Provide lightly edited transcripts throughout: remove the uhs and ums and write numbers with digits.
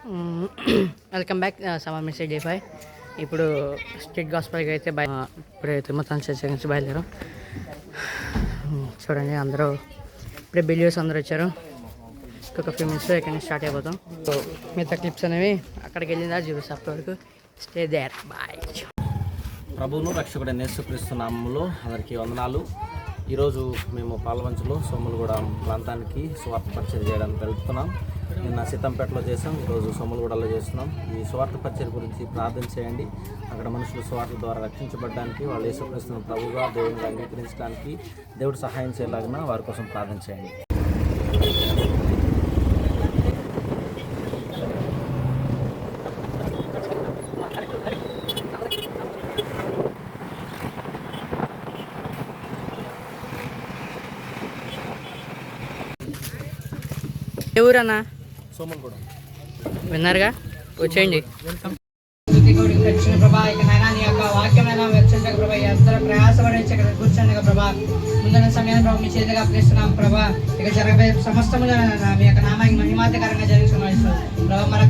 Welcome back summer message day 5. ఇప్పుడు street గాస్పల్కి అయితే ఇప్పుడే తిమ్మతాన్ చర్చ్ నుంచి బయలుదేరాం. చూడండి అందరూ ఇప్పుడే బిలియర్స్ అందరూ వచ్చారు. ఇంకొక ఫ్యూ మినిట్స్లో ఇక్కడ నుంచి స్టార్ట్ అయిపోతాం. సో మిగతా క్లిప్స్ అనేవి అక్కడికి వెళ్ళిందా చూపిస్తాం. అప్పటివరకు స్టే దేర్. బాయ్. ప్రభువును రక్షకుడైన యేసుక్రీస్తు నామములో అందరికీ వందనాలు. ఈరోజు మేము పాల్వంచలో సోములగూడ ప్రాంతానికి సువార్త పరిచయం చేయడానికి వెళ్తున్నాం. నిన్న సీతంపేటలో చేసాం, ఈరోజు సోములగూడలో చేస్తున్నాం. ఈ సువార్త పరిచయం గురించి ప్రార్థన చేయండి. అక్కడ మనుషులు సువార్త ద్వారా రక్షించబడడానికి, వాళ్ళు యేసుక్రీస్తును ప్రభువుగా దేవుని అంగీకరించడానికి దేవుడు సహాయం చేయలాగిన వారి కోసం ప్రార్థన చేయండి. ఎవరన్నా సోములగూడ విన్నారుగా, వచ్చేయండి. ప్రభా ఇక నైనా నీ యొక్క వాక్యమైన వెచ్చండి ప్రభా, అందరూ ప్రయాసపడే కూర్చోండి ప్రభా. ముందున్న సమయాన్ని ప్రభావ మీ చేతిగా అప్పిస్తున్నాం ప్రభా. ఇక జరగబోయే సమస్తముగా మీ యొక్క నామానికి మహిమార్థకరంగా జరుగుతున్నాం ప్రభా. మన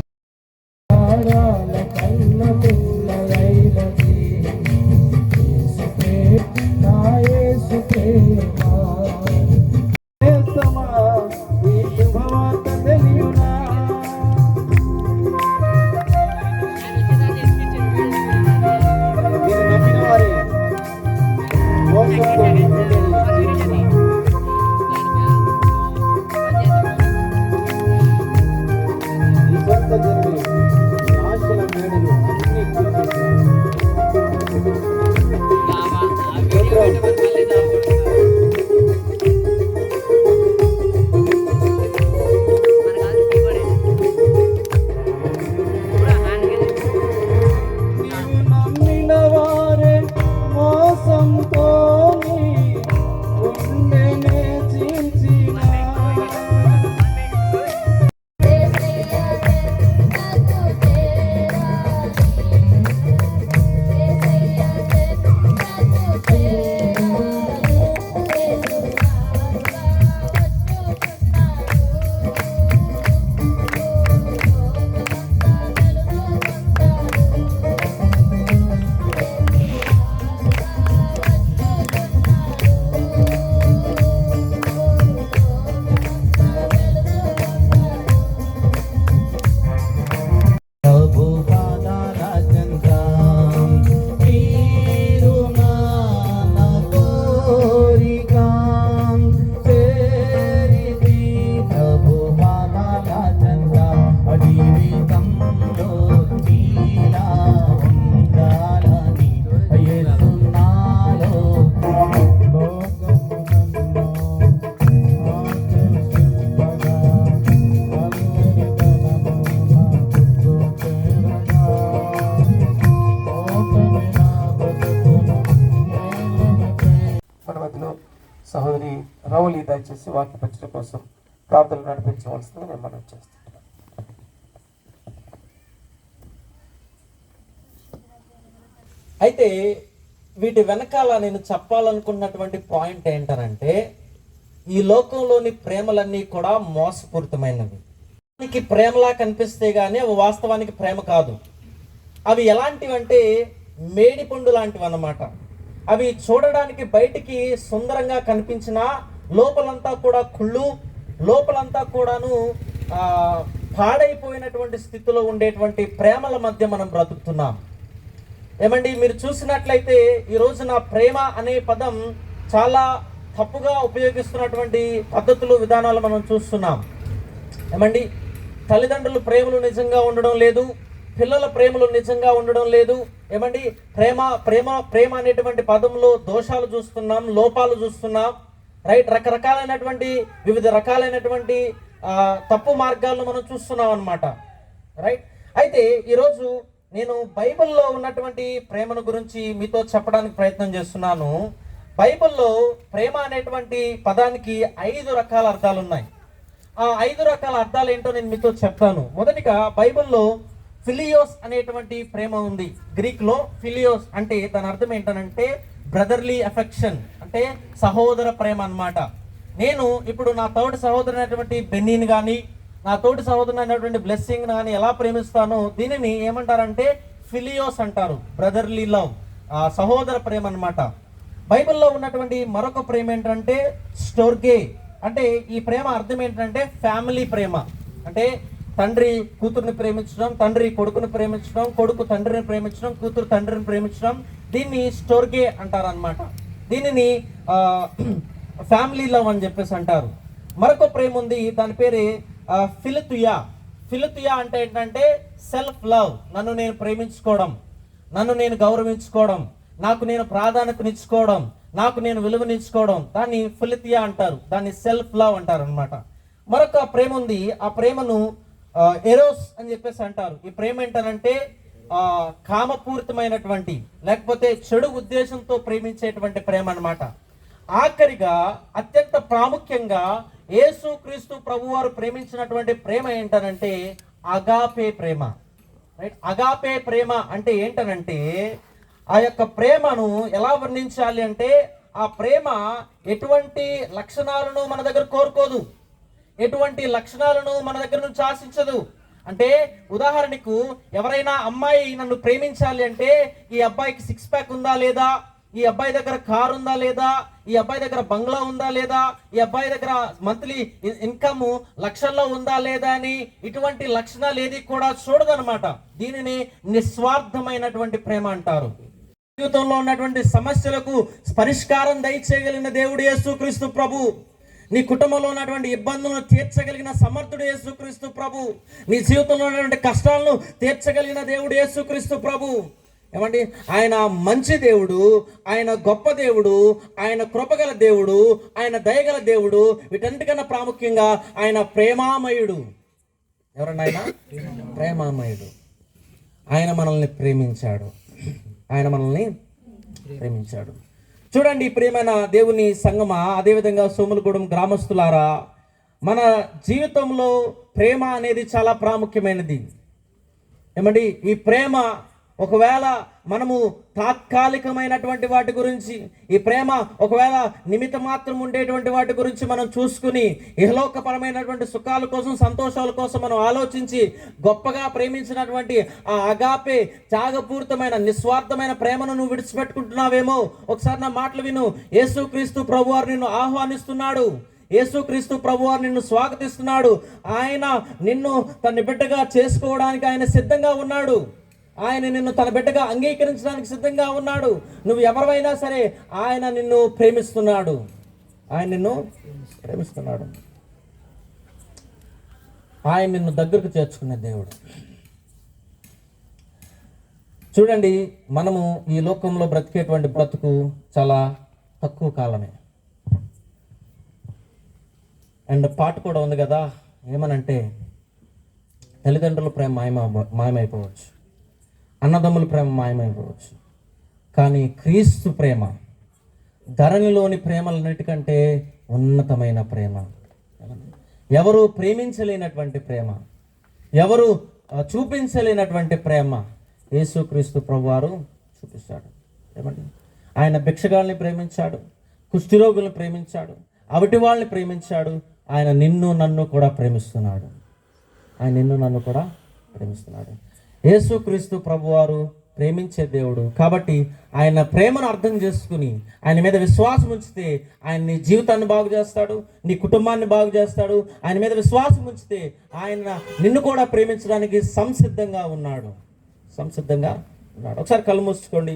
సహోదరి రౌలి దయచేసి వాక్య పచ్చడి కోసం ప్రార్థనలు నడిపించవలసిందిగా నేను మనం చేస్తున్నాను. అయితే వీటి వెనకాల నేను చెప్పాలనుకున్నటువంటి పాయింట్ ఏంటనంటే, ఈ లోకంలోని ప్రేమలన్నీ కూడా మోసపూరితమైనవి. ప్రేమలా కనిపిస్తే గానీ అవి వాస్తవానికి ప్రేమ కాదు. అవి ఎలాంటివంటే మేడిపండు లాంటివి అన్నమాట. అవి చూడడానికి బయటికి సుందరంగా కనిపించినా లోపలంతా కూడా కుళ్ళు, లోపలంతా కూడాను పాడైపోయినటువంటి స్థితిలో ఉండేటువంటి ప్రేమల మధ్య మనం బ్రతుకుతున్నాం. ఏమండి, మీరు చూసినట్లయితే ఈ రోజున ప్రేమ అనే పదం చాలా తప్పుగా ఉపయోగిస్తున్నటువంటి పద్ధతులు, విధానాలు మనం చూస్తున్నాం. ఏమండి, తల్లిదండ్రుల ప్రేమలు నిజంగా ఉండడం లేదు, పిల్లల ప్రేమలు నిజంగా ఉండడం లేదు. ఏమండి, ప్రేమ ప్రేమ ప్రేమ అనేటువంటి పదంలో దోషాలు చూస్తున్నాం, లోపాలు చూస్తున్నాం. రైట్, రకరకాలైనటువంటి వివిధ రకాలైనటువంటి తప్పు మార్గాలను మనం చూస్తున్నాం అన్నమాట. రైట్, అయితే ఈరోజు నేను బైబిల్లో ఉన్నటువంటి ప్రేమను గురించి మీతో చెప్పడానికి ప్రయత్నం చేస్తున్నాను. బైబిల్లో ప్రేమ అనేటువంటి పదానికి 5 రకాల అర్థాలు ఉన్నాయి. ఆ 5 రకాల అర్థాలు ఏంటో నేను మీతో చెప్తాను. మొదటిగా బైబిల్లో ఫిలియోస్ అనేటువంటి ప్రేమ ఉంది. గ్రీక్లో ఫిలియోస్ అంటే దాని అర్థం ఏంటనంటే బ్రదర్లీ అఫెక్షన్, అంటే సహోదర ప్రేమ అన్నమాట. నేను ఇప్పుడు నా తోటి సహోదరు అయినటువంటి బెన్నీని కానీ, నా తోటి సహోదరుని అయినటువంటి బ్లెస్సింగ్ అని ఎలా ప్రేమిస్తానో దీనిని ఏమంటారంటే ఫిలియోస్ అంటారు, బ్రదర్లీ లవ్, సహోదర ప్రేమ అన్నమాట. బైబిల్లో ఉన్నటువంటి మరొక ప్రేమ ఏంటంటే స్టోర్గే. అంటే ఈ ప్రేమ అర్థం ఏంటంటే ఫ్యామిలీ ప్రేమ. అంటే తండ్రి కూతురుని ప్రేమించడం, తండ్రి కొడుకుని ప్రేమించడం, కొడుకు తండ్రిని ప్రేమించడం, కూతురు తండ్రిని ప్రేమించడం, దీన్ని స్టోర్గే అంటారు అనమాట. దీనిని ఫ్యామిలీ లవ్ అని చెప్పేసి అంటారు. మరొక ప్రేమ ఉంది, దాని పేరే ఫిలితుయా. ఫిలితుయా అంటే ఏంటంటే సెల్ఫ్ లవ్, నన్ను నేను ప్రేమించుకోవడం, నన్ను నేను గౌరవించుకోవడం, నాకు నేను ప్రాధాన్యతనిచ్చుకోవడం, నాకు నేను విలువనిచ్చుకోవడం, దాన్ని ఫిలితియా అంటారు, దాన్ని సెల్ఫ్ లవ్ అంటారు అనమాట. మరొక ప్రేమ ఉంది, ఆ ప్రేమను ఎరోస్ అని చెప్పేసి అంటారు. ఈ ప్రేమ ఏంటంటే కామపూరితమైనటువంటి లేకపోతే చెడు ఉద్దేశంతో ప్రేమించేటువంటి ప్రేమ అన్నమాట. ఆఖరిగా అత్యంత ప్రాముఖ్యంగా యేసుక్రీస్తు ప్రభువారు ప్రేమించినటువంటి ప్రేమ ఏంటనంటే అగాపే ప్రేమ. రైట్, అగాపే ప్రేమ అంటే ఏంటనంటే ఆ యొక్క ప్రేమను ఎలా వర్ణించాలి అంటే ఆ ప్రేమ ఎటువంటి లక్షణాలను మన దగ్గర కోరుకోదు, ఎటువంటి లక్షణాలను మన దగ్గర నుంచి ఆశించదు. అంటే ఉదాహరణకు ఎవరైనా అమ్మాయి నన్ను ప్రేమించాలి అంటే ఈ అబ్బాయికి 6 ప్యాక్ ఉందా లేదా, ఈ అబ్బాయి దగ్గర కార్ ఉందా లేదా, ఈ అబ్బాయి దగ్గర బంగ్లా ఉందా లేదా, ఈ అబ్బాయి దగ్గర మంత్లీ ఇన్కమ్ లక్షల్లో ఉందా లేదా అని ఇటువంటి లక్షణాలు ఏది కూడా చూడదనమాట. దీనిని నిస్వార్థమైనటువంటి ప్రేమ అంటారు. జీవితంలో ఉన్నటువంటి సమస్యలకు పరిష్కారం దయచేయగలిగిన దేవుడు యేసుక్రీస్తు ప్రభు. నీ కుటుంబంలో ఉన్నటువంటి ఇబ్బందులను తీర్చగలిగిన సమర్థుడు యేసుక్రీస్తు ప్రభు. నీ జీవితంలో ఉన్నటువంటి కష్టాలను తీర్చగలిగిన దేవుడు యేసుక్రీస్తు ప్రభు. ఏమండి, ఆయన మంచి దేవుడు, ఆయన గొప్ప దేవుడు, ఆయన కృపగల దేవుడు, ఆయన దయగల దేవుడు. వీటన్నిటికన్నా ప్రాముఖ్యంగా ఆయన ప్రేమామయుడు. ఎవరన్నా ఆయన ప్రేమామయుడు. ఆయన మనల్ని ప్రేమించాడు, ఆయన మనల్ని ప్రేమించాడు. చూడండి ప్రియమైన దేవుని సంగమా, అదేవిధంగా సోములగూడెం గ్రామస్తులారా, మన జీవితంలో ప్రేమ అనేది చాలా ప్రాముఖ్యమైనది. ఏమండి, ఈ ప్రేమ ఒకవేళ మనము తాత్కాలికమైనటువంటి వాటి గురించి, ఈ ప్రేమ ఒకవేళ నిమిత్త మాత్రం ఉండేటువంటి వాటి గురించి మనం చూసుకుని ఇహలోకపరమైనటువంటి సుఖాల కోసం, సంతోషాల కోసం మనం ఆలోచించి గొప్పగా ప్రేమించినటువంటి ఆ అగాపే త్యాగపూరితమైన నిస్వార్థమైన ప్రేమను నువ్వు విడిచిపెట్టుకుంటున్నావేమో. ఒకసారి నా మాటలు విను. యేసుక్రీస్తు ప్రభువారు నిన్ను ఆహ్వానిస్తున్నాడు, యేసుక్రీస్తు ప్రభువారు నిన్ను స్వాగతిస్తున్నాడు. ఆయన నిన్ను తన బిడ్డగా చేసుకోవడానికి ఆయన సిద్ధంగా ఉన్నాడు. ఆయన నిన్ను తన బిడ్డగా అంగీకరించడానికి సిద్ధంగా ఉన్నాడు. నువ్వు ఎవరివైనా సరే ఆయన నిన్ను ప్రేమిస్తున్నాడు, ఆయన నిన్ను ప్రేమిస్తున్నాడు. ఆయన నిన్ను దగ్గరకు చేర్చుకునే దేవుడు. చూడండి, మనము ఈ లోకంలో బ్రతికేటువంటి బ్రతుకు చాలా తక్కువ కాలమే. అండ్ పాట కూడా ఉంది కదా, ఏమనంటే తల్లిదండ్రుల ప్రేమ మాయమైపోవచ్చు, అన్నదమ్ముల ప్రేమ మాయమైపోవచ్చు, కానీ క్రీస్తు ప్రేమ ధరణిలోని ప్రేమలన్నిటికంటే ఉన్నతమైన ప్రేమ. ఎవరు ప్రేమించలేనటువంటి ప్రేమ, ఎవరు చూపించలేనటువంటి ప్రేమ యేసుక్రీస్తు ప్రభువారు చూపిస్తాడు. ఏమండి, ఆయన భిక్షగాల్ని ప్రేమించాడు, కుష్ఠరోగుల్ని ప్రేమించాడు, అవిటి వాళ్ళని ప్రేమించాడు. ఆయన నిన్ను నన్ను కూడా ప్రేమిస్తున్నాడు, ఆయన నిన్ను నన్ను కూడా ప్రేమిస్తున్నాడు. యేసుక్రీస్తు ప్రభువారు ప్రేమించే దేవుడు. కాబట్టి ఆయన ప్రేమను అర్థం చేసుకుని ఆయన మీద విశ్వాసం ఉంచితే ఆయన నీ జీవితాన్ని బాగు చేస్తాడు, నీ కుటుంబాన్ని బాగు చేస్తాడు. ఆయన మీద విశ్వాసం ఉంచితే ఆయన నిన్ను కూడా ప్రేమించడానికి సంసిద్ధంగా ఉన్నాడు. ఒకసారి కళ్ళు మూసుకోండి.